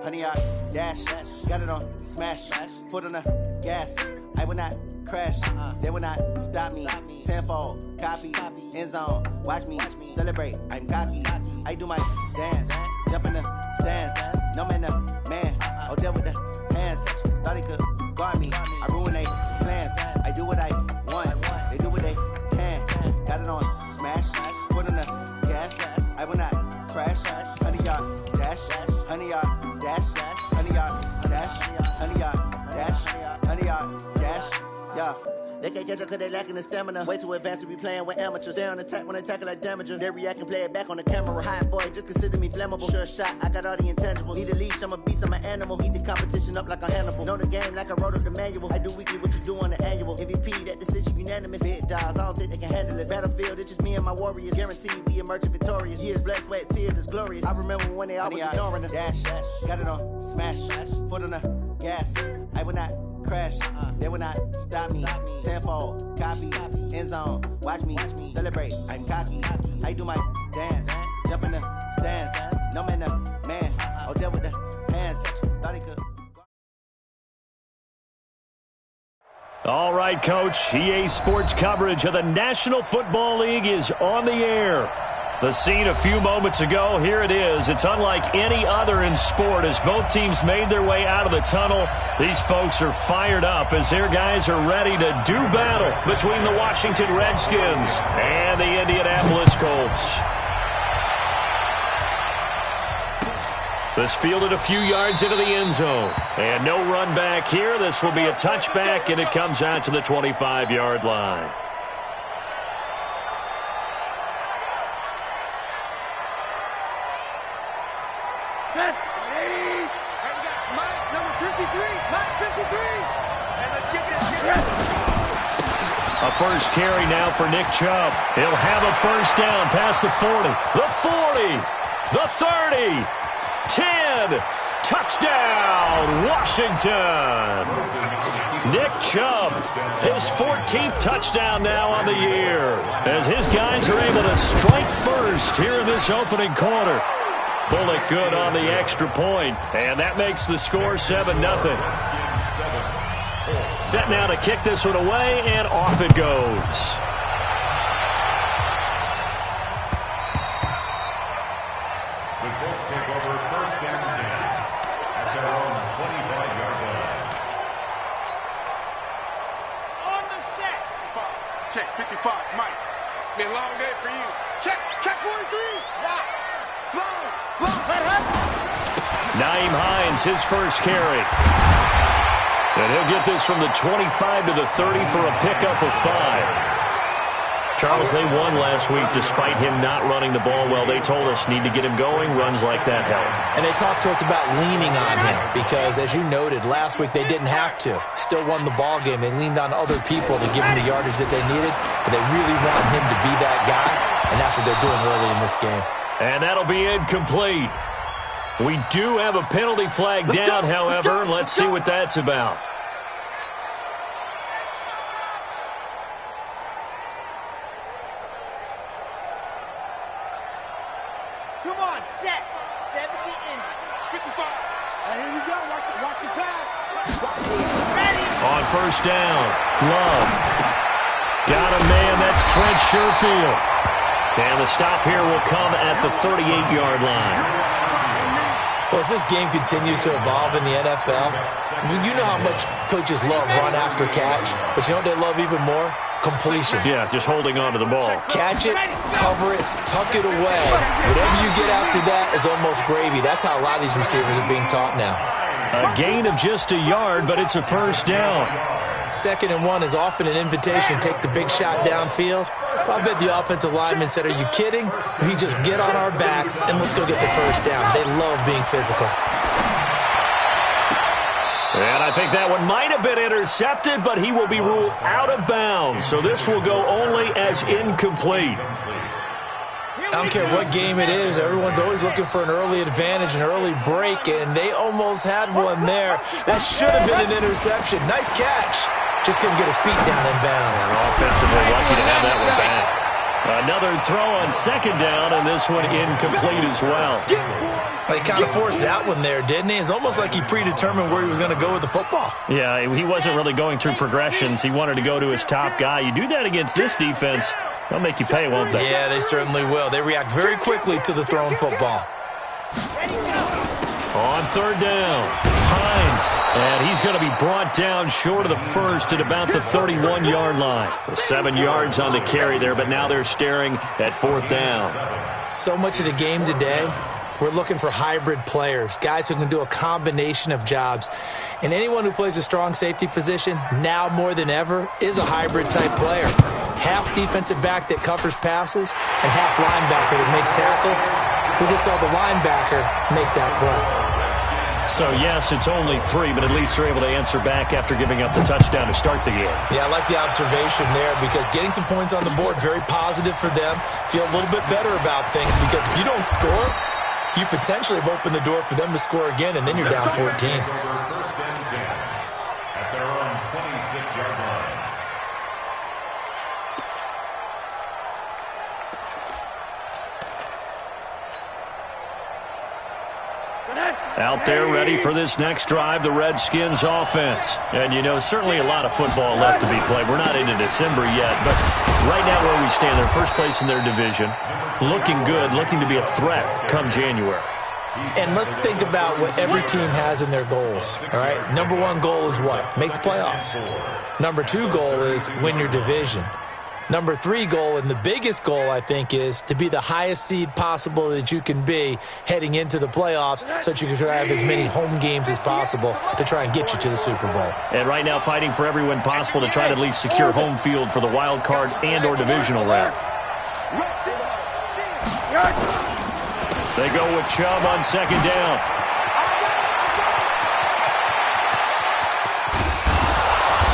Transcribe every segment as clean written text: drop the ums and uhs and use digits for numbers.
Honey, I dash, got it on smash, foot on the gas. I will not crash, they will not stop me. Tenfold, copy, end zone, watch me celebrate. I'm cocky, I do my dance, jump in the stands. No man, the man, oh there with the hands. Thought he could guard me, I ruin they plans. I do what I want, they do what they can. Got it on smash, foot on the gas. I will not crash, honey, y'all dash, honey, y'all dash, honey, y'all dash, honey, y'all dash, honey, y'all dash, yeah. They can't catch up cause they lacking the stamina. Way too advanced to be playing with amateurs. They on attack when they tackle like damager. They react and play it back on the camera. Hot boy, just consider me flammable. Sure shot, I got all the intangibles. Need a leash, I'm a beast, I'm an animal. Eat the competition up like a Hannibal. Know the game like I wrote up the manual. I do weekly what you do on the annual. MVP, that decision unanimous. Big dogs, I don't think they can handle it. Battlefield, it's just me and my warriors. Guaranteed we emerge victorious. Years, blood, sweat, tears, is glorious. I remember when they always ignoring us. Dash, got it on smash, foot on the gas. I will not crash, they will not stop me. Tenfold, copy, end zone, watch me celebrate. I'm cocky, I do my dance, jump in the stands. No man, the man, oh there with the hands. Thought he could. All right, Coach. EA Sports coverage of the National Football League is on the air. The scene a few moments ago, here it is. It's unlike any other in sport as both teams made their way out of the tunnel. These folks are fired up as their guys are ready to do battle between the Washington Redskins and the Indianapolis Colts. This fielded a few yards into the end zone. And no run back here. This will be a touchback, and it comes out to the 25-yard line. A first carry now for Nick Chubb. He'll have a first down past the 40, the 40, the 30, 10. Touchdown, Washington. Nick Chubb, his 14th touchdown now on the year, as his guys are able to strike first here in this opening quarter. Bullock good on the extra point, and that makes the score 7-0. Set now to kick this one away, and off it goes. The Colts take over first down 10 at their own 25-yard line. On the set. Check 55, Mike. It's been a long day for you. Check 43. Wow. Small, head up. Naeem Hines, his first carry. And he'll get this from the 25 to the 30 for a pickup of 5. Charles, they won last week despite him not running the ball well. They told us need to get him going. Runs like that help. And they talked to us about leaning on him because, as you noted, last week they didn't have to. Still won the ball game. They leaned on other people to give him the yardage that they needed, but they really want him to be that guy, and that's what they're doing early in this game. And that'll be incomplete. We do have a penalty flag down, however, and let's see what that's about. Come on, set. 70 inches. 55. Here we go. Watch the pass. Ready. On first down, Love. Got a man, that's Trent Sherfield. And the stop here will come at the 38-yard line. Well, as this game continues to evolve in the NFL, you know how much coaches love run after catch, but you know what they love even more? Completion. Yeah, just holding on to the ball. Catch it, cover it, tuck it away. Whatever you get after that is almost gravy. That's how a lot of these receivers are being taught now. A gain of just a yard, but it's a first down. 2nd and 1 is often an invitation to take the big shot downfield. I bet the offensive lineman said, are you kidding? We just get on our backs and we'll still get the first down. They love being physical. And I think that one might have been intercepted, but he will be ruled out of bounds. So this will go only as incomplete. Here I don't care what game it is. Everyone's always looking for an early advantage, an early break, and they almost had one there. That should have been an interception. Nice catch. Just couldn't get his feet down in bounds. And offensively lucky to have that one back. Another throw on second down, and this one incomplete as well. He kind of forced that one there, didn't he? It's almost like he predetermined where he was going to go with the football. Yeah, he wasn't really going through progressions. He wanted to go to his top guy. You do that against this defense, they'll make you pay, won't they? Yeah, they certainly will. They react very quickly to the thrown football. On third down, Hines, and he's going to be brought down short of the first at about the 31-yard line. 7 yards on the carry there, but now they're staring at fourth down. So much of the game today, we're looking for hybrid players, guys who can do a combination of jobs. And anyone who plays a strong safety position, now more than ever, is a hybrid-type player. Half defensive back that covers passes and half linebacker that makes tackles. We just saw the linebacker make that play. So, yes, it's only 3, but at least they're able to answer back after giving up the touchdown to start the game. Yeah, I like the observation there because getting some points on the board, very positive for them. Feel a little bit better about things because if you don't score, you potentially have opened the door for them to score again, and then you're down 14. First and 10 at their own 26-yard line. Out there ready for this next drive, the Redskins offense. And, you know, certainly a lot of football left to be played. We're not into December yet, but right now where we stand, they're first place in their division. Looking good, looking to be a threat come January. And let's think about what every team has in their goals, all right? Number 1 goal is what? Make the playoffs. Number 2 goal is win your division. Number 3 goal, and the biggest goal, I think, is to be the highest seed possible that you can be heading into the playoffs so that you can try to have as many home games as possible to try and get you to the Super Bowl. And right now fighting for every win possible to try to at least secure home field for the wild card and or divisional round. They go with Chubb on second down.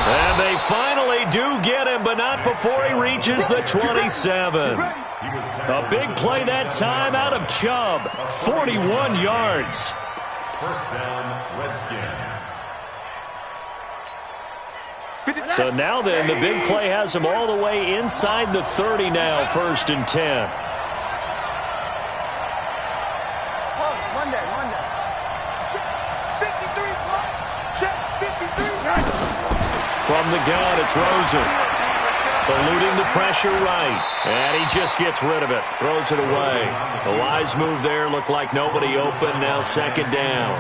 And they finally do get him, but not before he reaches the 27. A big play that time out of Chubb. 41 yards. First down, Redskins. So now then, the big play has him all the way inside the 30 now, first and 10. From the gun, it's Rosen. Eluding the pressure right. And he just gets rid of it. Throws it away. A wise move there. Looked like nobody open. Now second down.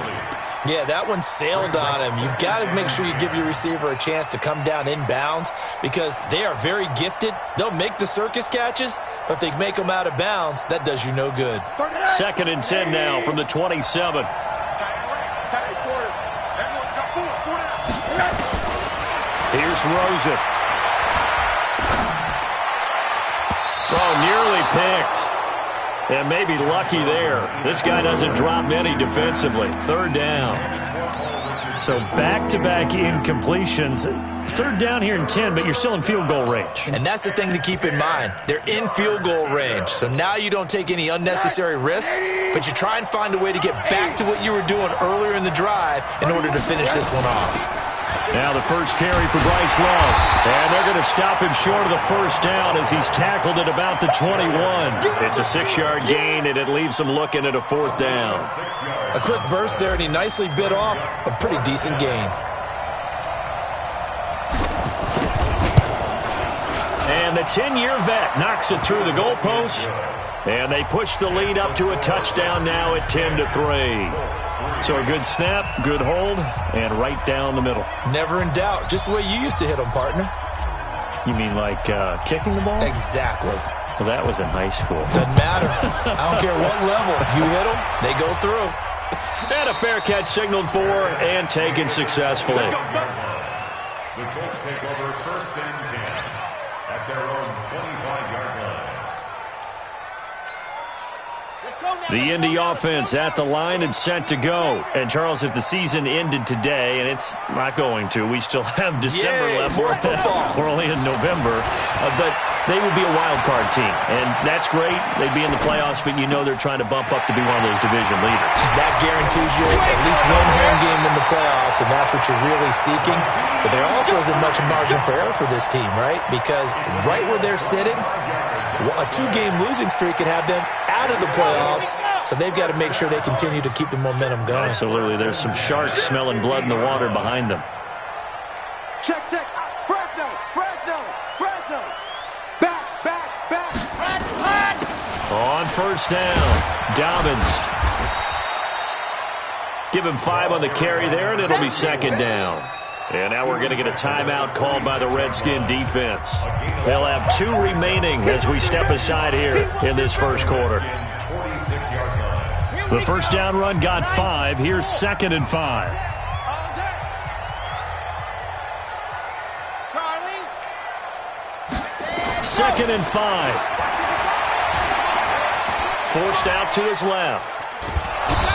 Yeah, that one sailed on him. You've got to make sure you give your receiver a chance to come down inbounds because they are very gifted. They'll make the circus catches, but if they make them out of bounds, that does you no good. Second and 10 now from the 27. Here's Rosen. Oh, nearly picked. And maybe lucky there. This guy doesn't drop many defensively. Third down. So back-to-back incompletions. Third down here in 10, but you're still in field goal range. And that's the thing to keep in mind. They're in field goal range. So now you don't take any unnecessary risks, but you try and find a way to get back to what you were doing earlier in the drive in order to finish this one off. Now the first carry for Bryce Love. And they're going to stop him short of the first down as he's tackled at about the 21. It's a 6-yard gain, and it leaves him looking at a fourth down. A quick burst there, and he nicely bit off a pretty decent gain. And the 10-year vet knocks it through the goalpost. And they push the lead up to a touchdown now at 10-3. So a good snap, good hold, and right down the middle. Never in doubt. Just the way you used to hit them, partner. You mean like kicking the ball? Exactly. Well, that was in high school. Doesn't matter. I don't care what level. You hit them, they go through. And a fair catch signaled for and taken successfully. The Colts take over first and 10 at their own 25-yard line. Let's go. The Indy offense at the line and set to go. And, Charles, if the season ended today, and it's not going to, we still have December left. We're only in November. But they would be a wild card team. And that's great. They'd be in the playoffs, but you know they're trying to bump up to be one of those division leaders. That guarantees you at least one home game in the playoffs, and that's what you're really seeking. But there also isn't much margin for error for this team, right? Because right where they're sitting, a 2-game losing streak could have them out of the playoffs, so they've got to make sure they continue to keep the momentum going. Absolutely. There's some sharks smelling blood in the water behind them. Check. Fresno. Back. On first down, Dobbins. Give him 5 on the carry there, and it'll be second down. And now we're going to get a timeout called by the Redskin defense. They'll have 2 remaining as we step aside here in this first quarter. The first down run got 5. Here's 2nd and 5. Charlie. 2nd and 5. Forced out to his left.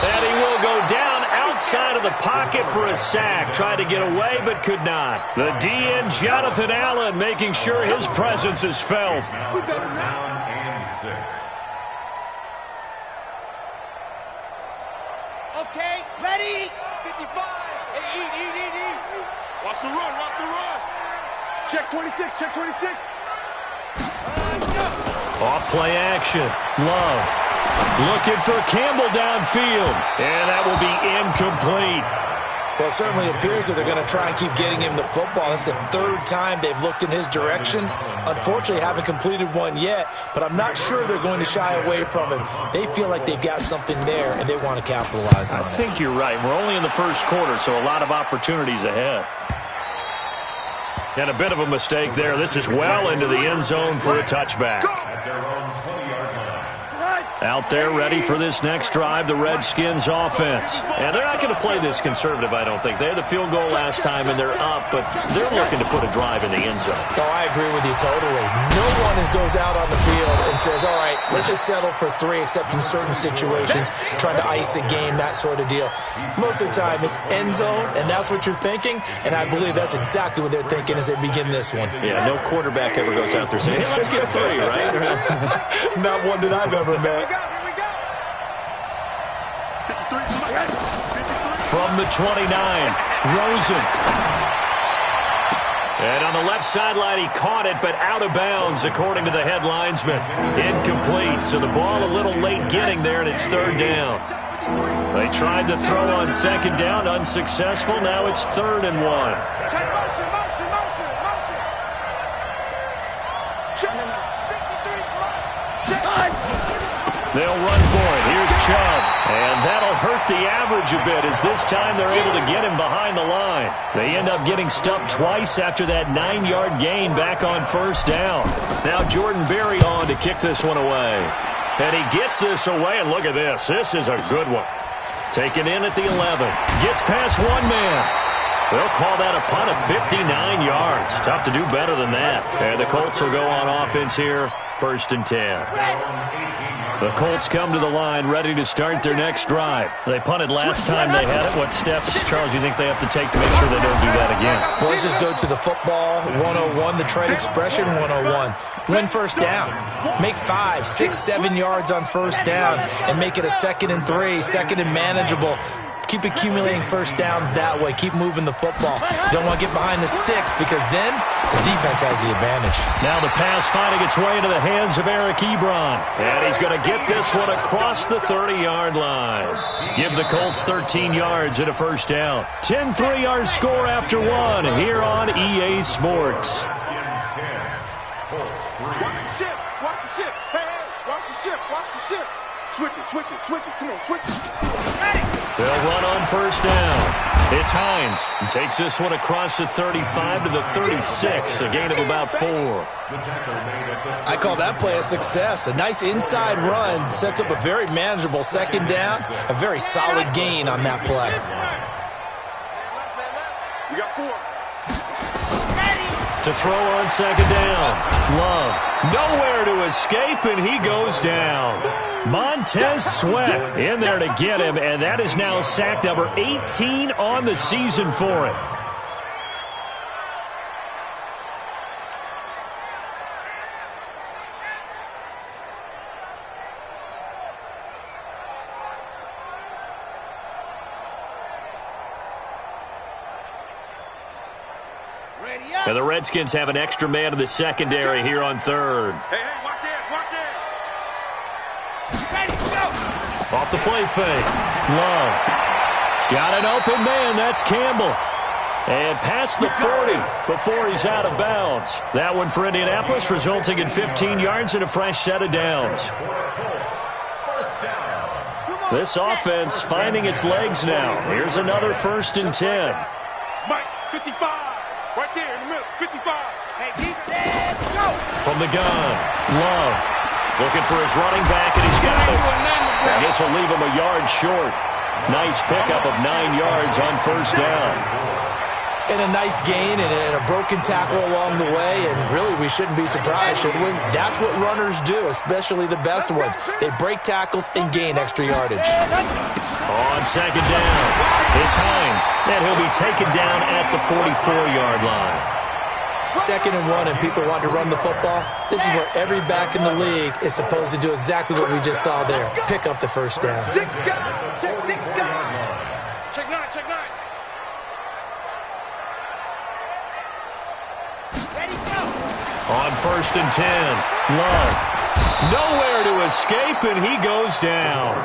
And he will go down outside of the pocket for a sack. Tried to get away, but could not. The DN, Jonathan Allen, making sure his presence is felt. Down and 6. Okay, ready. 55. Hey, eat. Watch the run. Check 26. Off play action. Love. Looking for Campbell downfield. And that will be incomplete. Well, it certainly appears that they're going to try and keep getting him the football. That's the 3rd time they've looked in his direction. Unfortunately, haven't completed one yet, but I'm not sure they're going to shy away from him. They feel like they've got something there, and they want to capitalize on it. I think you're right. We're only in the first quarter, so a lot of opportunities ahead. And a bit of a mistake there. This is well into the end zone for a touchback. Out there ready for this next drive, the Redskins offense. And they're not going to play this conservative, I don't think. They had the field goal last time, and they're up, but they're looking to put a drive in the end zone. Oh, I agree with you totally. No one goes out on the field and says, all right, let's just settle for 3, except in certain situations, trying to ice a game, that sort of deal. Most of the time, it's end zone, and that's what you're thinking, and I believe that's exactly what they're thinking as they begin this one. Yeah, no quarterback ever goes out there saying, hey, let's get 3, right? Not one that I've ever met. From the 29, Rosen. And on the left sideline, he caught it, but out of bounds, according to the head linesman. Incomplete, so the ball a little late getting there, and it's 3rd down. They tried to throw on 2nd down, unsuccessful. Now it's 3rd and 1. Motion. They'll run for it. Here's Chubb. And that'll hurt the average a bit as this time they're able to get him behind the line. They end up getting stuffed twice after that 9-yard gain back on first down. Now Jordan Berry on to kick this one away. And he gets this away, and look at this. This is a good one. Taken in at the 11. Gets past one man. They'll call that a punt of 59 yards. Tough to do better than that. And the Colts will go on offense here, 1st and 10. The Colts come to the line ready to start their next drive. They punted last time they had it. What steps, Charles, you think they have to take to make sure they don't do that again? Well, let's just go to the football 101, the trade expression 101. Win first down. Make 5, 6, 7 yards on first down and make it a 2nd and 3, 2nd and manageable. Keep accumulating first downs that way. Keep moving the football. You don't want to get behind the sticks because then the defense has the advantage. Now the pass finding its way into the hands of Eric Ebron. And he's going to get this one across the 30-yard line. Give the Colts 13 yards and a first down. 10-3 our score after 1 here on EA Sports. Watch the ship. Hey, watch the ship. Switch it. Come on, switch it. They'll run on first down. It's Hines. He takes this one across the 35 to the 36, a gain of about 4. I call that play a success. A nice inside run sets up a very manageable 2nd down, a very solid gain on that play. We got 4. To throw on second down. Love. Nowhere to escape, and he goes down. Montez Sweat in there to get him, and that is now sack number 18 on the season for him. And the Redskins have an extra man in the secondary here on third. Hey, watch this, watch this. Ready, go. Off the play fake. Love. Got an open man. That's Campbell. And past the 40 before he's out of bounds. That one for Indianapolis, resulting in 15 yards and a fresh set of downs. This offense finding its legs now. Here's another 1st and 10. Mike, 55. Right there in the middle, 55. Hey, deep set, go. From the gun, Love. Looking for his running back, and he's got it. I guess he'll leave him a yard short. Nice pickup of 9 yards on 1st down. And a nice gain and a broken tackle along the way, and really we shouldn't be surprised, should we? That's what runners do, especially the best ones. They break tackles and gain extra yardage. On second down, it's Hines, and he'll be taken down at the 44-yard line. 2nd and 1, and people want to run the football. This is where every back in the league is supposed to do exactly what we just saw there. Pick up the 1st down. Check 9, check 9. On 1st and 10, Love. Nowhere to escape, and he goes down.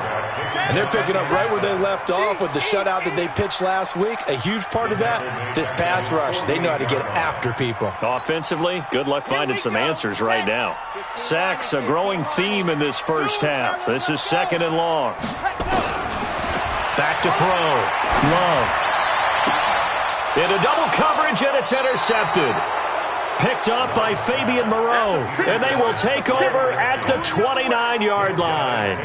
And they're picking up right where they left off with the shutout that they pitched last week. A huge part of that, this pass rush. They know how to get after people. Offensively, good luck finding some answers right now. Sacks, a growing theme in this first half. This is 2nd and long. Back to throw. Love. Into double coverage, and it's intercepted. Picked up by Fabian Moreau, and they will take over at the 29-yard line.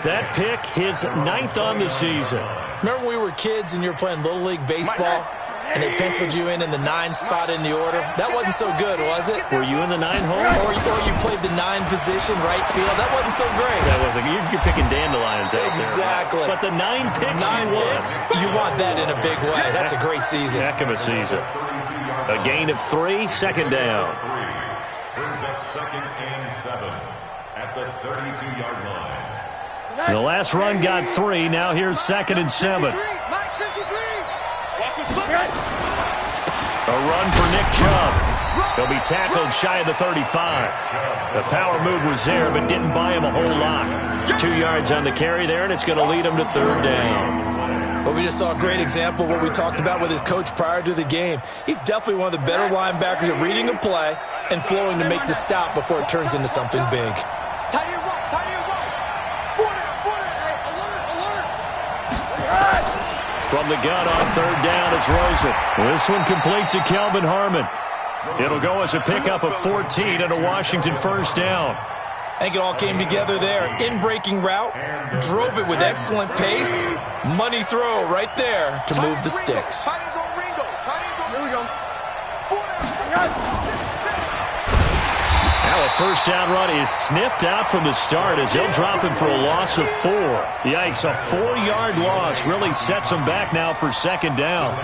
That pick, his 9th on the season. Remember when we were kids and you were playing Little League Baseball, and they penciled you in the 9 spot in the order? That wasn't so good, was it? Were you in the 9 hole? Or you played the 9 position, right field? That wasn't so great. That wasn't. You're picking dandelions out exactly. there. But the 9 picks, 9 picks, you want that in a big way. That's a great season. Heck of a season. A gain of 3, 2nd down. Brings up 2nd and 7 at the 32-yard line. The last run got 3. Now here's 2nd and 7. Mike, 53. Watch the slip. A run for Nick Chubb. He'll be tackled shy of the 35. The power move was there, but didn't buy him a whole lot. 2 yards on the carry there, and it's going to lead him to 3rd down. Well, we just saw a great example of what we talked about with his coach prior to the game. He's definitely one of the better linebackers at reading a play and flowing to make the stop before it turns into something big. From the gun on 3rd down, it's Rosen. This one completes to Kelvin Harmon. It'll go as a pickup of 14 and a Washington 1st down. I think it all came together there. In-breaking route, drove it with excellent pace. Money throw right there to move the sticks. Now a 1st down run is sniffed out from the start as they'll drop him for a loss of 4. Yikes, a 4-yard loss really sets him back now for 2nd down.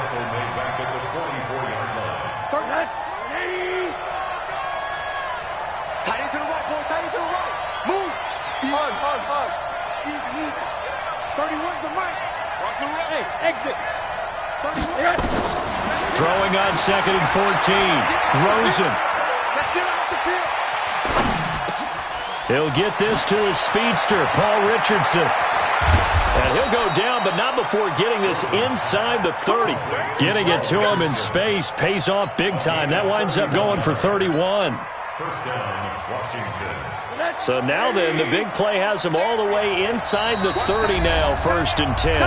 Exit. Throwing on 2nd and 14. Rosen. Let's get off the field. He'll get this to his speedster, Paul Richardson. And he'll go down, but not before getting this inside the 30. Getting it to him in space pays off big time. That winds up going for 31. 1st down, Washington. So now then, the big play has him all the way inside the 30 now, 1st and 10.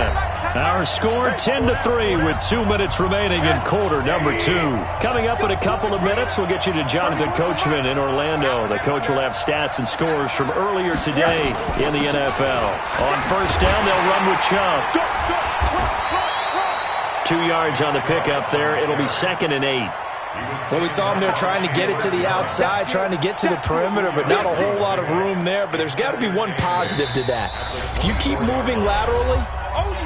Our score 10-3 with 2 minutes remaining in quarter number 2. Coming up in a couple of minutes, we'll get you to Jonathan Coachman in Orlando. The coach will have stats and scores from earlier today in the NFL. On 1st down, they'll run with Chubb. 2 yards on the pickup there. It'll be 2nd and 8. Well, we saw him there trying to get it to the outside, trying to get to the perimeter, but not a whole lot of room there. But there's got to be one positive to that. If you keep moving laterally,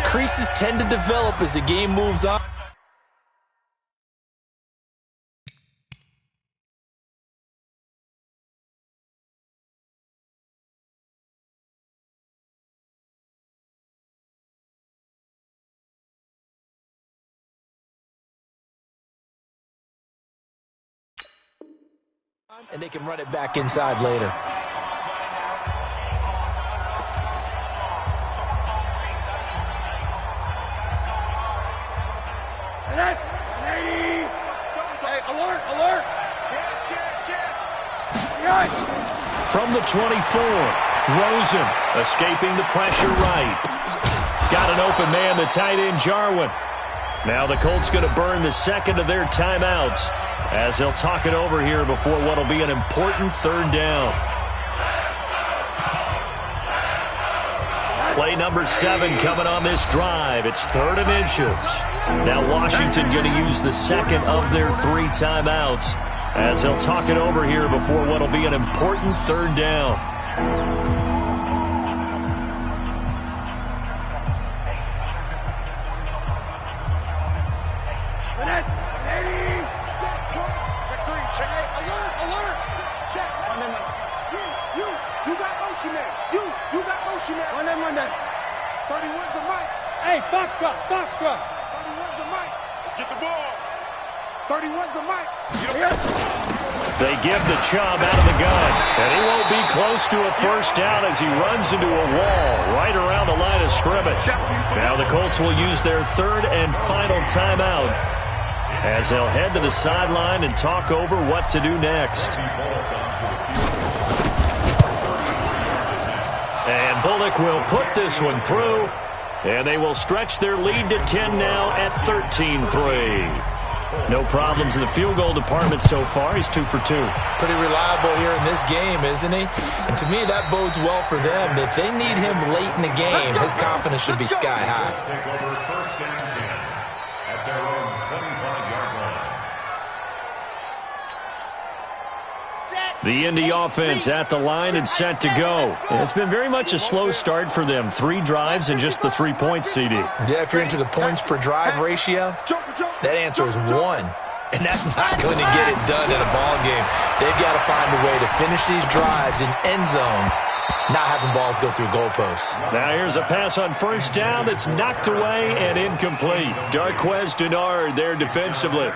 creases tend to develop as the game moves on. And they can run it back inside later. Hey, alert, alert! From the 24, Rosen escaping the pressure right. Got an open man, the tight end, Jarwin. Now the Colts going to burn the second of their timeouts as they'll talk it over here before what will be an important third down. Play number 7 coming on this drive. It's 3rd and inches. Now Washington going to use the second of their 3 timeouts as they'll talk it over here before what will be an important third down. Hey, Foxtrot, Foxtrot. 31's the mic. Get the ball. 31's the mic. They give the Chubb out of the gun, and he won't be close to a first down as he runs into a wall right around the line of scrimmage. Now the Colts will use their 3rd and final timeout as they'll head to the sideline and talk over what to do next. And Bullock will put this one through, and they will stretch their lead to 10 now at 13-3. No problems in the field goal department so far. He's 2 for 2. Pretty reliable here in this game, isn't he? And to me, that bodes well for them. If they need him late in the game, his confidence should be sky high. Take over 1st and 10 at their own 25-yard line. The Indy offense at the line and set to go. It's been very much a slow start for them. 3 drives and just the 3 points, CD. Yeah, if you're into the points per drive ratio, that answer is 1. And that's not going to get it done in a ball game. They've got to find a way to finish these drives in end zones, not having balls go through goalposts. Now here's a pass on first down that's knocked away and incomplete. Darquez Denard there defensively.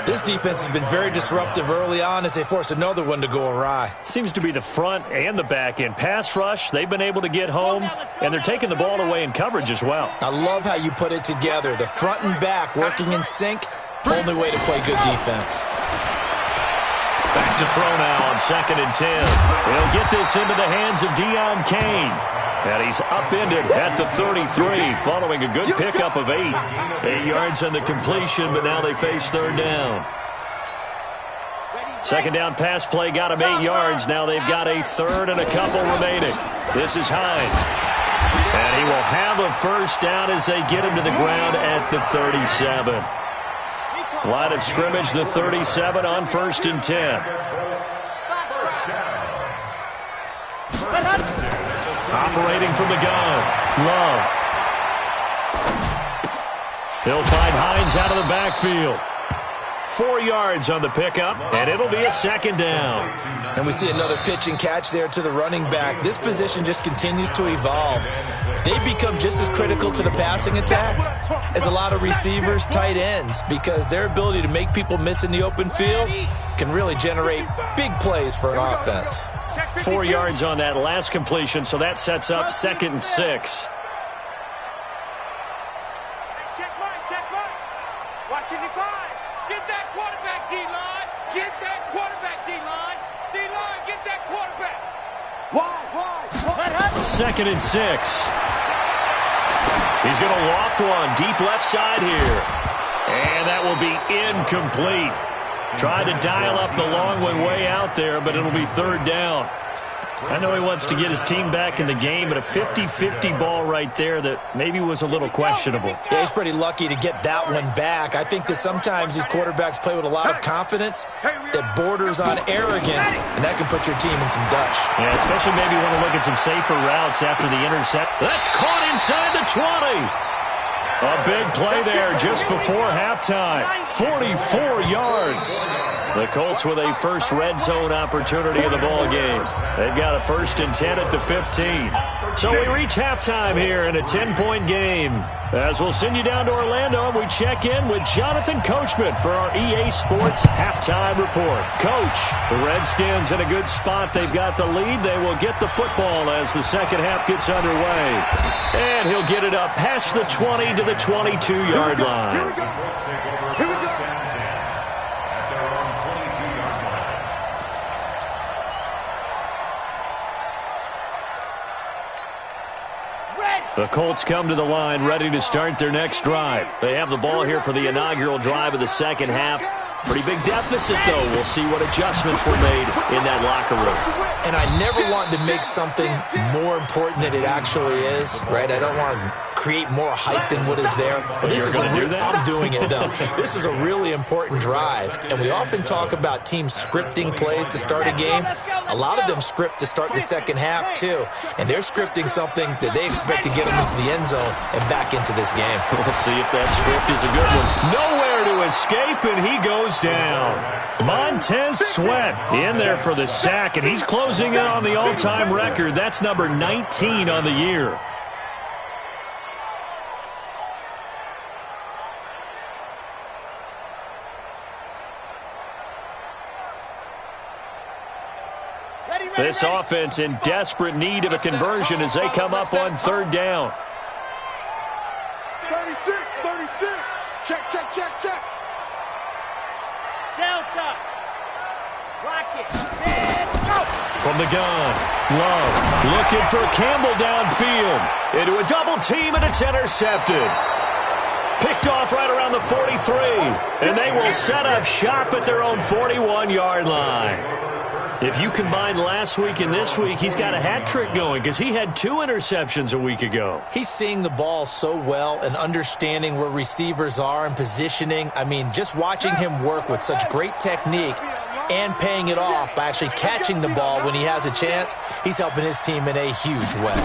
This defense has been very disruptive early on as they force another one to go awry. Seems to be the front and the back end. Pass rush, they've been able to get home, and they're taking the ball away in coverage as well. I love how you put it together. The front and back working in sync, only way to play good defense. Back to throw now on 2nd and 10. He'll get this into the hands of Deion Kane. And he's upended at the 33 following a good pickup of 8. 8 yards on the completion, but now they face 3rd down. 2nd down pass play got him 8 yards. Now they've got a 3rd and a couple remaining. This is Hines. And he will have a first down as they get him to the ground at the 37. Line of scrimmage, the 37 on 1st and 10. Operating from the gun, Love. He'll find Hines out of the backfield. 4 yards on the pickup, and it'll be a 2nd down. And we see another pitch and catch there to the running back. This position just continues to evolve. They become just as critical to the passing attack as a lot of receivers, tight ends, because their ability to make people miss in the open field can really generate big plays for an offense. 4 yards on that last completion, so that sets up 2nd and 6. Check mine. Watch it, decline. Get that quarterback, D-line. Get that quarterback, D-line. D-line, get that quarterback. Why? 2nd and 6. He's going to loft one deep left side here. And that will be incomplete. Tried to dial up the long one way out there, but it'll be 3rd down. I know he wants to get his team back in the game, but a 50-50 ball right there that maybe was a little questionable. Yeah, he's pretty lucky to get that one back. I think that sometimes these quarterbacks play with a lot of confidence that borders on arrogance, and that can put your team in some Dutch. Yeah, especially maybe want to look at some safer routes after the intercept. That's caught inside the 20. A big play there just before halftime. 44 yards. The Colts with a first red zone opportunity in the ball game. They've got a 1st and 10 at the 15. So we reach halftime here in a 10-point game. As we'll send you down to Orlando, we check in with Jonathan Coachman for our EA Sports Halftime Report. Coach, the Redskins in a good spot. They've got the lead. They will get the football as the second half gets underway. And he'll get it up past the 20 to the 22-yard line. Here we go. At their own 22-yard line. The Colts come to the line ready to start their next drive. They have the ball here for the inaugural drive of the second half. Pretty big deficit, though. We'll see what adjustments were made in that locker room. And I never want to make something more important than it actually is, right? I don't want to create more hype than what is there. But this is I'm doing it, though. This is a really important drive. And we often talk about teams scripting plays to start a game. A lot of them script to start the second half, too. And they're scripting something that they expect to get them into the end zone and back into this game. We'll see if that script is a good one. Nowhere to escape, and he goes down. Montez Sweat in there for the sack, and he's closing in on the all-time record. That's number 19 on the year. This offense in desperate need of a conversion as they come up on 3rd down. 36, 36. Check, check, check, check. Delta. Rocket. And go. From the gun, Love looking for Campbell downfield. Into a double team, and it's intercepted. Picked off right around the 43. And they will set up shop at their own 41-yard line. If you combine last week and this week, he's got a hat trick going because he had 2 interceptions a week ago. He's seeing the ball so well and understanding where receivers are and positioning. I mean, just watching him work with such great technique and paying it off by actually catching the ball when he has a chance, he's helping his team in a huge way.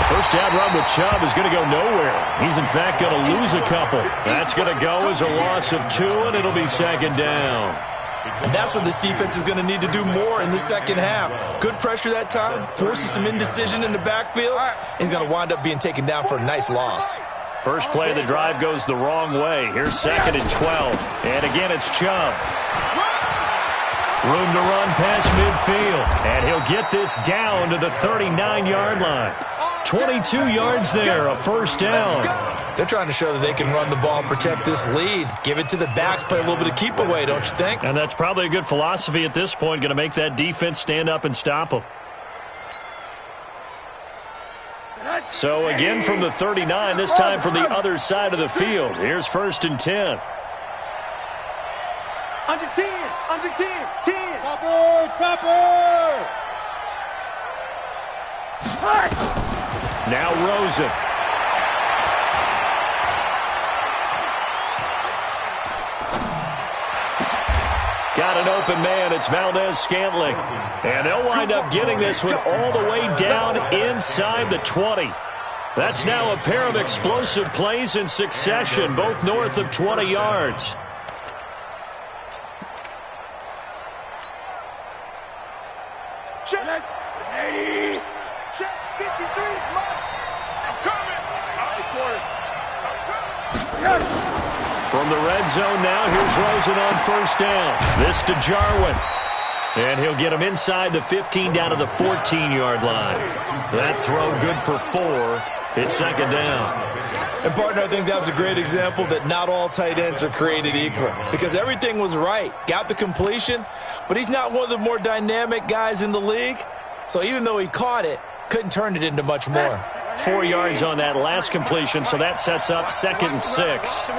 First down run with Chubb is going to go nowhere. He's, in fact, going to lose a couple. That's going to go as a loss of 2, and it'll be 2nd down. And that's what this defense is going to need to do more in the second half. Good pressure that time, forces some indecision in the backfield. He's going to wind up being taken down for a nice loss. First play of the drive goes the wrong way. Here's 2nd and 12. And again, it's Chubb. Room to run past midfield. And he'll get this down to the 39-yard line. 22 yards there, a first down. They're trying to show that they can run the ball and protect this lead. Give it to the backs, play a little bit of keep away, don't you think? And that's probably a good philosophy at this point, going to make that defense stand up and stop them. So again from the 39, this time from the other side of the field. Here's 1st and 10. Under 10, under 10, 10. Topper, topper. Now Rosen. Got an open man. It's Valdez-Scantling. And they'll wind up getting this one all the way down inside the 20. That's now a pair of explosive plays in succession, both north of 20 yards. Check. 80. Check. 53 is mine. I'm coming. I'm coming. From the red zone now, here's Rosen on 1st down. This to Jarwin. And he'll get him inside the 15 down to the 14-yard line. That throw good for 4. It's 2nd down. And, partner, I think that was a great example that not all tight ends are created equal because everything was right. Got the completion, but he's not one of the more dynamic guys in the league. So even though he caught it, couldn't turn it into much more. 4 yards on that last completion, so that sets up 2nd and 6.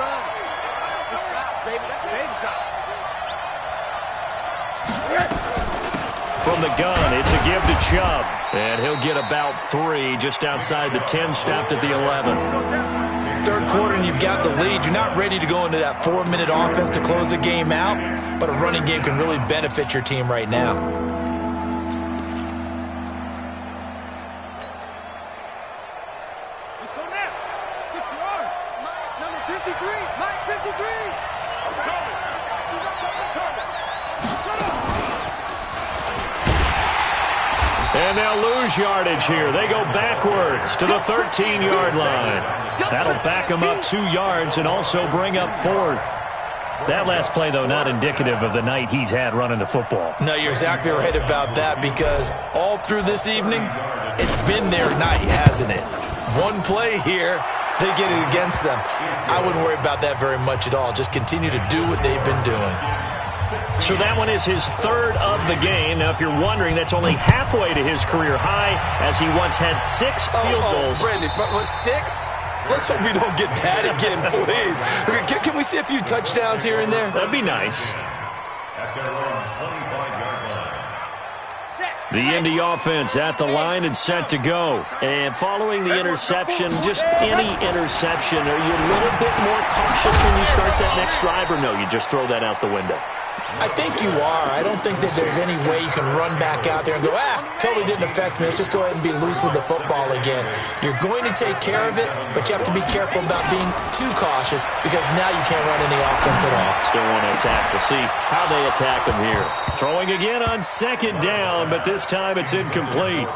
From the gun, it's a give to Chubb. And he'll get about 3 just outside the 10, stopped at the 11. Third quarter and you've got the lead. You're not ready to go into that 4-minute offense to close the game out, but a running game can really benefit your team right now. Let's go now. 6-yard. Number 53. Mike 53. And they'll lose yardage here. They go backwards to the 13-yard line. That'll back them up 2 yards and also bring up 4th. That last play, though, not indicative of the night he's had running the football. No, you're exactly right about that, because all through this evening, it's been their night, hasn't it? One play here, they get it against them. I wouldn't worry about that very much at all. Just continue to do what they've been doing. So that one is his 3rd of the game. Now, if you're wondering, that's only halfway to his career high, as he once had 6 field goals. Brandon, but was 6? Let's hope we don't get that again, please. Can we see a few touchdowns here and there? That'd be nice. The Indy offense at the line and set to go. And following the interception, just any interception, are you a little bit more cautious when you start that next drive, or no, you just throw that out the window? I think you are. I don't think that there's any way you can run back out there and go, totally didn't affect me. Let's just go ahead and be loose with the football again. You're going to take care of it, but you have to be careful about being too cautious, because now you can't run any offense at all. Still want to attack. We'll see how they attack them here. Throwing again on 2nd down, but this time it's incomplete.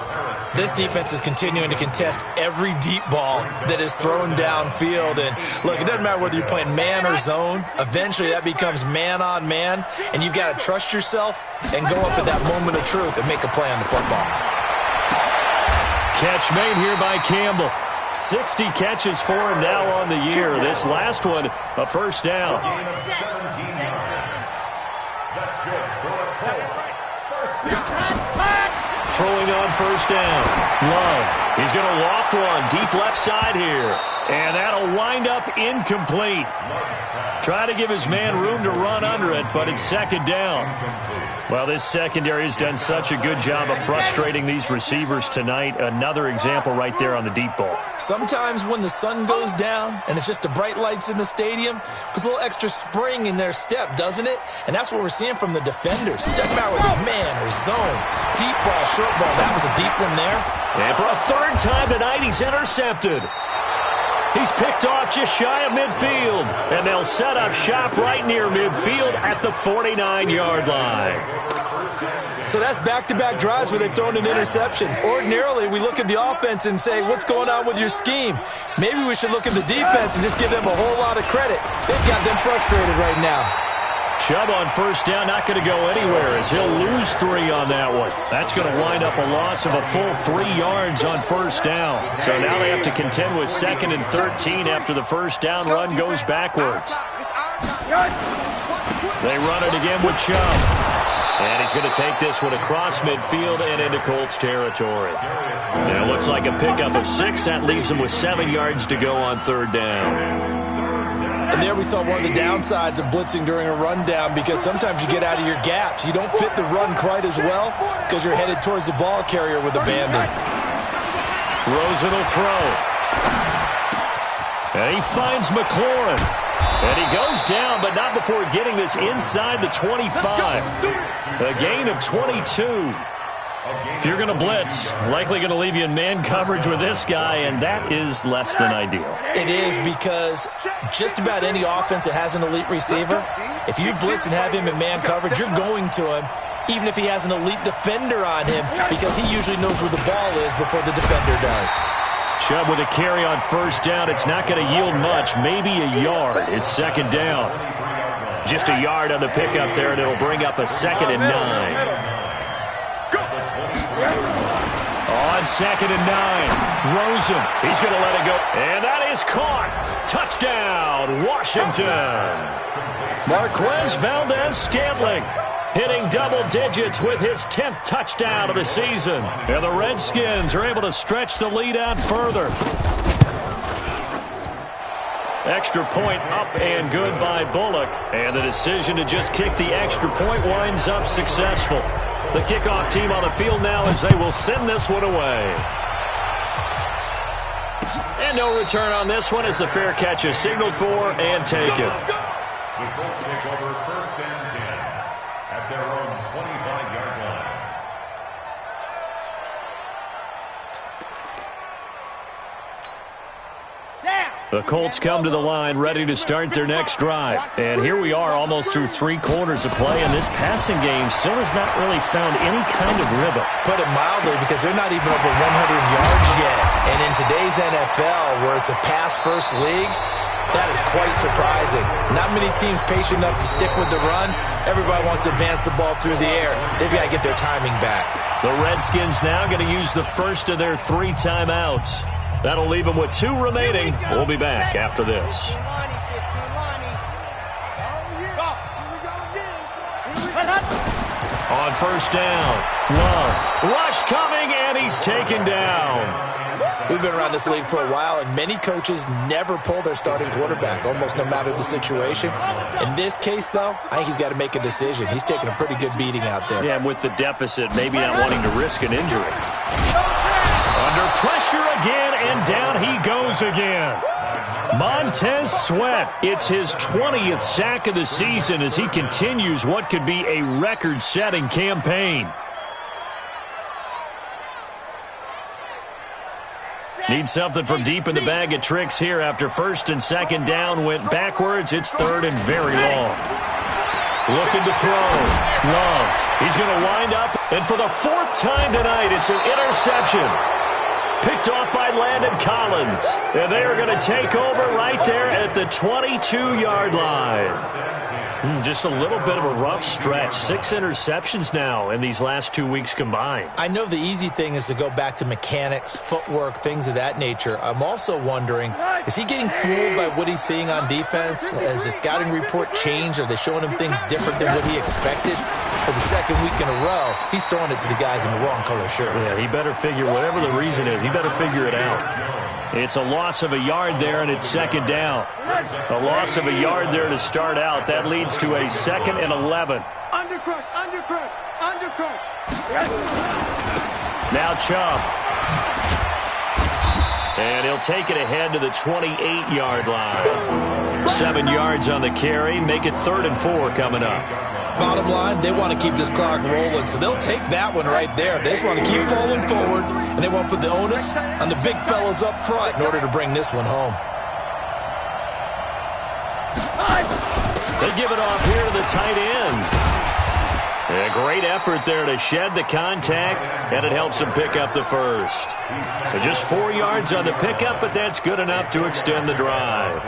This defense is continuing to contest every deep ball that is thrown downfield. And look, it doesn't matter whether you're playing man or zone. Eventually that becomes man on man, and you've got to trust yourself and go up at that moment of truth and make a play on the football. Catch made here by Campbell. 60 catches for him now on the year. This last one, a first down. That's good for a Colts. First down. Throwing on first down. Love. He's going to loft one deep left side here. And that'll wind up incomplete. Try to give his man room to run under it, but it's 2nd down. Well, this secondary has done such a good job of frustrating these receivers tonight. Another example right there on the deep ball. Sometimes when the sun goes down and it's just the bright lights in the stadium, puts a little extra spring in their step, doesn't it? And that's what we're seeing from the defenders. Doesn't matter whether it's man or zone. Deep ball, short ball. That was a deep one there. And for a 3rd time tonight, he's intercepted. He's picked off just shy of midfield. And they'll set up shop right near midfield at the 49-yard line. So that's back-to-back drives where they've thrown an interception. Ordinarily, we look at the offense and say, what's going on with your scheme? Maybe we should look at the defense and just give them a whole lot of credit. They've got them frustrated right now. Chubb on first down, not going to go anywhere, as he'll lose 3 on that one. That's going to wind up a loss of a full 3 yards on first down. So now they have to contend with 2nd and 13 after the first down run goes backwards. They run it again with Chubb. And he's going to take this one across midfield and into Colts territory. Now it looks like a pickup of 6. That leaves him with 7 yards to go on 3rd down. And there we saw one of the downsides of blitzing during a rundown, because sometimes you get out of your gaps. You don't fit the run quite as well because you're headed towards the ball carrier with abandon. Rosen will throw. And he finds McLaurin. And he goes down, but not before getting this inside the 25. A gain of 22. If you're going to blitz, likely going to leave you in man coverage with this guy, and that is less than ideal. It is, because just about any offense that has an elite receiver, if you blitz and have him in man coverage, you're going to him, even if he has an elite defender on him, because he usually knows where the ball is before the defender does. Chubb with a carry on first down. It's not going to yield much, maybe a yard. It's 2nd down. Just a yard on the pickup there, and it'll bring up a 2nd and 9. On 2nd and 9, Rosen, he's going to let it go. And that is caught. Touchdown, Washington. Marquez Valdez-Scantling hitting double digits with his 10th touchdown of the season. And the Redskins are able to stretch the lead out further. Extra point up and good by Bullock. And the decision to just kick the extra point winds up successful. The kickoff team on the field now as they will send this one away. And no return on this one as the fair catch is signaled for and taken. The Colts take over 1st and 10 at their own 25-yard line. The Colts come to the line ready to start their next drive. And here we are almost through 3 quarters of play, and this passing game still has not really found any kind of rhythm. Put it mildly, because they're not even over 100 yards yet. And in today's NFL, where it's a pass-first league, that is quite surprising. Not many teams patient enough to stick with the run. Everybody wants to advance the ball through the air. They've got to get their timing back. The Redskins now going to use the first of their 3 timeouts. That'll leave them with 2 remaining. We'll be back after this. On first down, Love. Rush coming, and he's taken down. We've been around this league for a while, and many coaches never pull their starting quarterback, almost no matter the situation. In this case, though, I think he's got to make a decision. He's taking a pretty good beating out there. Yeah, and with the deficit, maybe not wanting to risk an injury. Under pressure again, and down he goes again. Montez Sweat, it's his 20th sack of the season as he continues what could be a record-setting campaign. Need something from deep in the bag of tricks here after 1st and 2nd down went backwards. It's 3rd and very long. Looking to throw. Love. He's going to wind up, and for the 4th time tonight, it's an interception. Picked off by Landon Collins. And they are going to take over right there at the 22-yard line. Just a little bit of a rough stretch. 6 interceptions now in these last 2 weeks combined. I know the easy thing is to go back to mechanics, footwork, things of that nature. I'm also wondering, is he getting fooled by what he's seeing on defense? Has the scouting report changed? Are they showing him things different than what he expected? For the 2nd week in a row, he's throwing it to the guys in the wrong color shirts. Yeah, he better figure, whatever the reason is, he better figure it out. It's a loss of a yard there, and it's 2nd down. A loss of a yard there to start out. That leads to a 2nd and 11. Undercrush, undercrush, undercrush. Now Chubb. And he'll take it ahead to the 28-yard line. 7 yards on the carry. Make it 3rd and 4 coming up. Bottom line, they want to keep this clock rolling, so they'll take that one right there. They just want to keep falling forward, and they want to put the onus on the big fellas up front in order to bring this one home. They give it off here to the tight end. A great effort there to shed the contact, and it helps him pick up the 1st. Just 4 yards on the pickup, but that's good enough to extend the drive.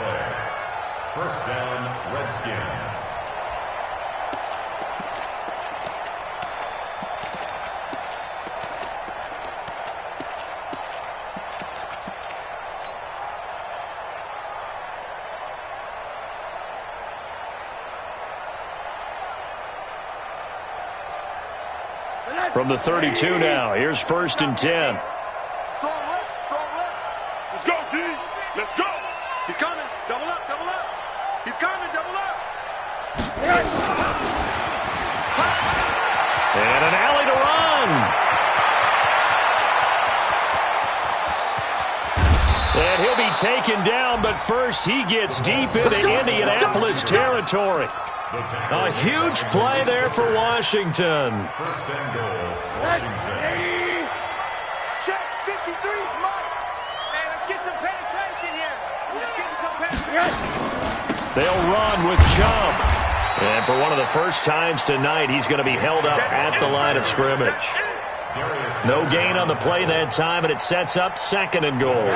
1st down, Redskins. From the 32 now, here's 1st and 10. Strong left, strong left. Let's go, D. Let's go. He's coming. Double up, double up. He's coming, double up. And an alley to run. And he'll be taken down, but first he gets deep into Indianapolis territory. A huge play there for Washington. 1st and goal, Washington. Check 53's Mike. Man, let's get some penetration here. Let's get some penetration. They'll run with Chubb. And for one of the first times tonight, he's going to be held up at the line of scrimmage. No gain on the play that time, and it sets up 2nd and goal.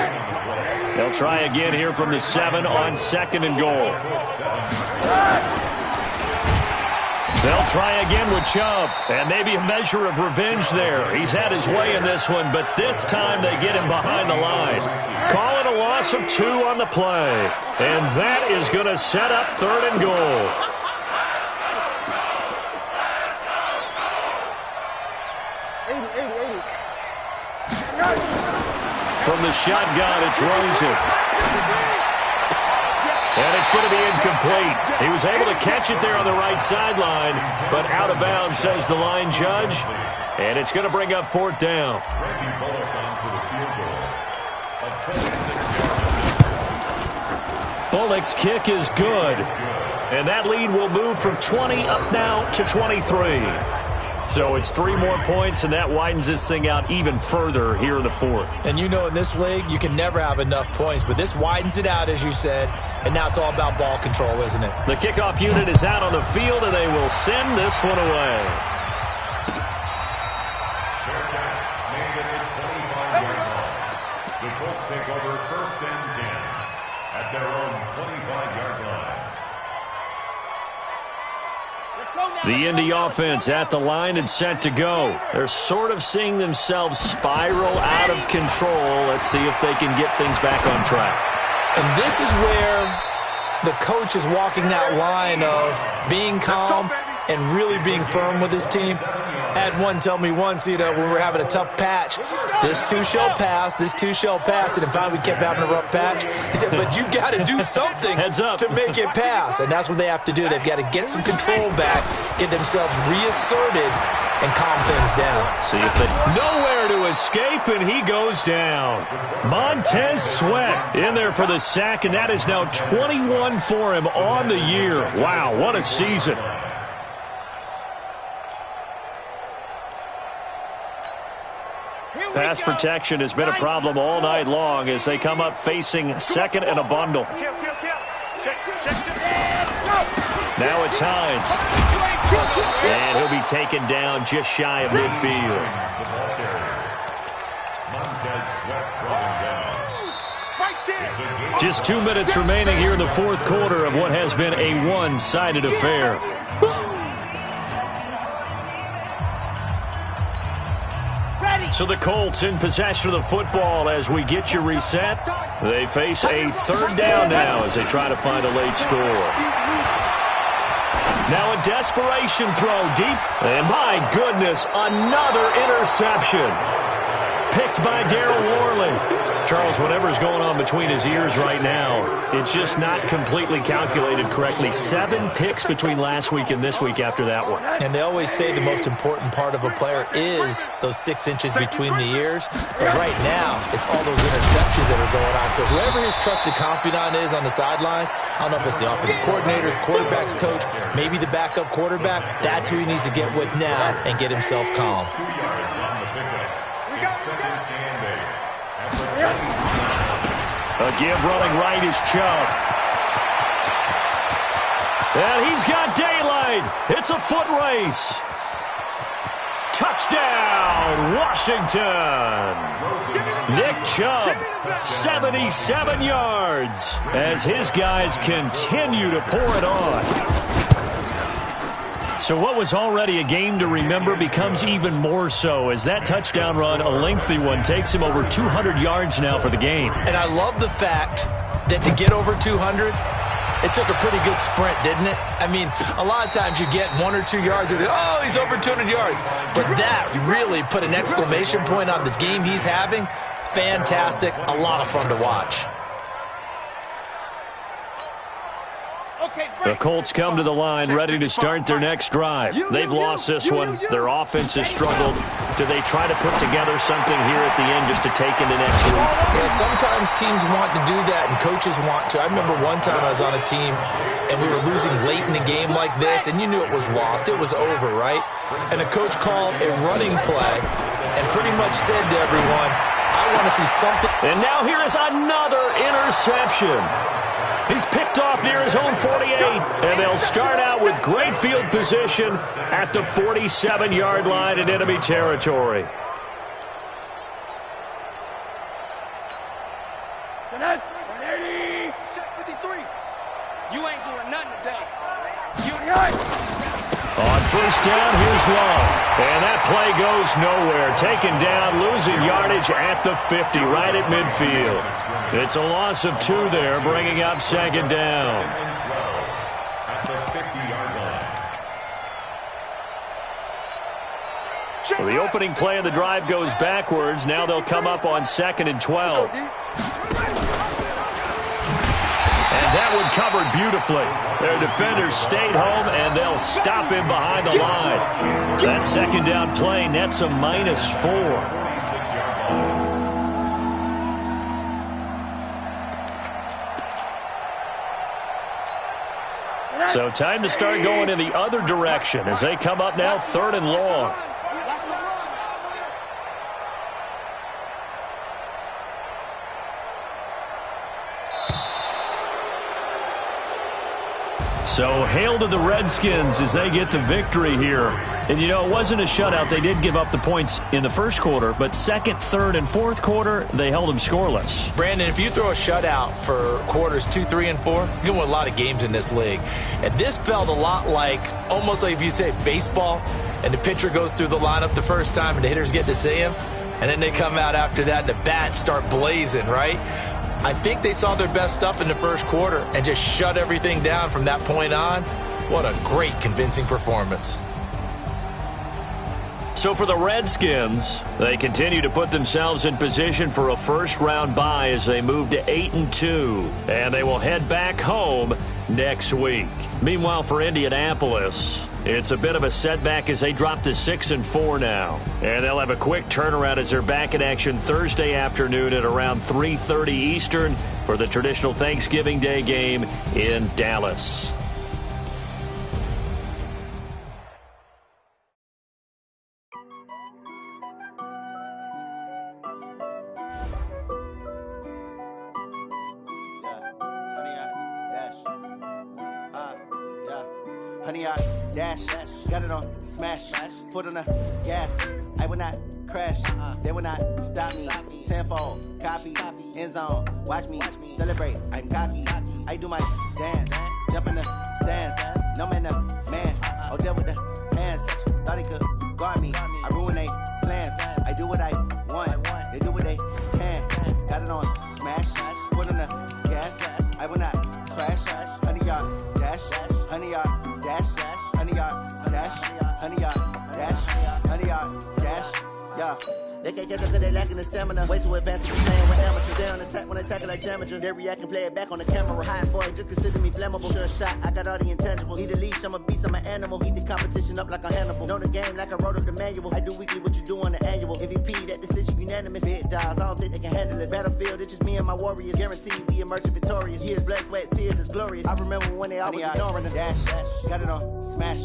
They'll try again here from the 7 on 2nd and goal. They'll try again with Chubb, and maybe a measure of revenge there. He's had his way in this one, but this time they get him behind the line. Call it a loss of 2 on the play, and that is going to set up 3rd and goal. From the shotgun, it's Rosen. And it's going to be incomplete. He was able to catch it there on the right sideline, but out of bounds, says the line judge. And it's going to bring up fourth down. Bullock's kick is good. And that lead will move from 20 up now to 23. So it's 3 more points, and that widens this thing out even further here in the fourth. And you know in this league, you can never have enough points, but this widens it out, as you said, and now it's all about ball control, isn't it? The kickoff unit is out on the field, and they will send this one away. The Colts take over first and 10 at their own 25-yard line. The Indy offense at the line and set to go. They're sort of seeing themselves spiral out of control. Let's see if they can get things back on track. And this is where the coach is walking that line of being calm and really being firm with his team. I had one tell me once, when we were having a tough patch, this too shall pass, this too shall pass. And finally we kept having a rough patch. He said, but you got to do something to make it pass. And that's what they have to do. They've got to get some control back, get themselves reasserted, and calm things down. See if they nowhere to escape, and he goes down. Montez Sweat in there for the sack, and that is now 21 for him on the year. Wow, what a season. Pass protection has been a problem all night long as they come up facing second and a bundle. Now it's Hines. And he'll be taken down just shy of midfield. Just 2 minutes remaining here in the fourth quarter of what has been a one-sided affair. So the Colts in possession of the football as we get you reset. They face a third down now as they try to find a late score. Now a desperation throw deep. And my goodness, another interception. Picked by Darryl Worley. Charles, whatever's going on between his ears right now, it's just not completely calculated correctly. 7 picks between last week and this week after that one. And they always say the most important part of a player is those 6 inches between the ears. But right now, it's all those interceptions that are going on. So whoever his trusted confidant is on the sidelines, I don't know if it's the offensive coordinator, the quarterback's coach, maybe the backup quarterback, that's who he needs to get with now and get himself calm. 2 yards on the pickup. It's second and 8. A give running right is Chubb. And he's got daylight. It's a foot race. Touchdown, Washington. Nick Chubb, 77 yards as his guys continue to pour it on. So what was already a game to remember becomes even more so as that touchdown run, a lengthy one, takes him over 200 yards now for the game. And I love the fact that to get over 200, it took a pretty good sprint, didn't it? I mean, a lot of times you get 1 or 2 yards and oh, he's over 200 yards. But that really put an exclamation point on the game he's having. Fantastic. A lot of fun to watch. The Colts come to the line ready to start their next drive. They've lost this one. Their offense has struggled. Do they try to put together something here at the end just to take into next week? Yeah, sometimes teams want to do that and coaches want to. I remember one time I was on a team and we were losing late in the game like this and you knew it was lost. It was over, right? And the coach called a running play and pretty much said to everyone, I want to see something. And now here is another interception. He's picked off near his own 48, and they'll start out with great field position at the 47-yard line in enemy territory. You ain't doing nothing today. On first down, here's Love. And that play goes nowhere. Taken down, losing yardage at the 50, right at midfield. It's a loss of 2 there, bringing up second down. At the 50-yard line. So the opening play of the drive goes backwards. Now they'll come up on second and 12. And that one covered beautifully. Their defenders stayed home, and they'll stop him behind the line. That second down play nets a -4. So time to start going in the other direction as they come up now 3rd and long. So hail to the Redskins as they get the victory here. And, you know, it wasn't a shutout. They did give up the points in the first quarter, but second, third, and fourth quarter, they held them scoreless. Brandon, if you throw a shutout for quarters 2, 3, and 4, you can win a lot of games in this league. And this felt a lot like, almost like if you say baseball, and the pitcher goes through the lineup the first time and the hitters get to see him, and then they come out after that and the bats start blazing, right? I think they saw their best stuff in the first quarter and just shut everything down from that point on. What a great, convincing performance. So for the Redskins, they continue to put themselves in position for a first-round bye as they move to 8-2, and they will head back home next week. Meanwhile, for Indianapolis, it's a bit of a setback as they drop to 6-4 now. And they'll have a quick turnaround as they're back in action Thursday afternoon at around 3:30 Eastern for the traditional Thanksgiving Day game in Dallas. Honey, I dash, got it on smash, foot on the gas. I will not crash, they will not stop me. Tenfold, copy, end zone, watch me celebrate. I'm cocky, I do my dance, jump in the stands. No man, the man, oh, deal with the hands. Thought he could guard me, I ruin they plans. I do what I want, they do what they can. Got it on smash, foot on the gas. I will not crash, honey, y'all dash, honey, y'all dash, honey, y'all dash, honey, y'all dash, honey, y'all dash, yeah. They can't catch up because they lacking the stamina. Way too advanced to be playing with amateurs. They on attack when they tackle like damager. They react and play it back on the camera. Hot boy, just consider me flammable. Sure shot, I got all the intangibles. Need a leash, I'm a beast, I'm an animal. Heat the competition up like a Hannibal. Know the game like I wrote up the manual. I do weekly what you do on the annual. MVP, that decision unanimous. Big dials, I don't think they can handle it. Battlefield, it's just me and my warriors. Guaranteed we emerging victorious. Years, blood, sweat, tears, it's glorious. I remember when they always ignoring us. Dash, got it on smash,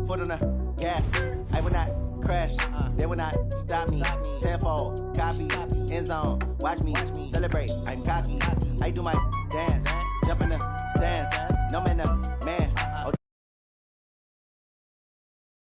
foot on the gas. I will not crash, they will not stop me. Tenfold, copy, end zone, watch me celebrate. I'm cocky, I do my dance, jump in the stands. No man, the man,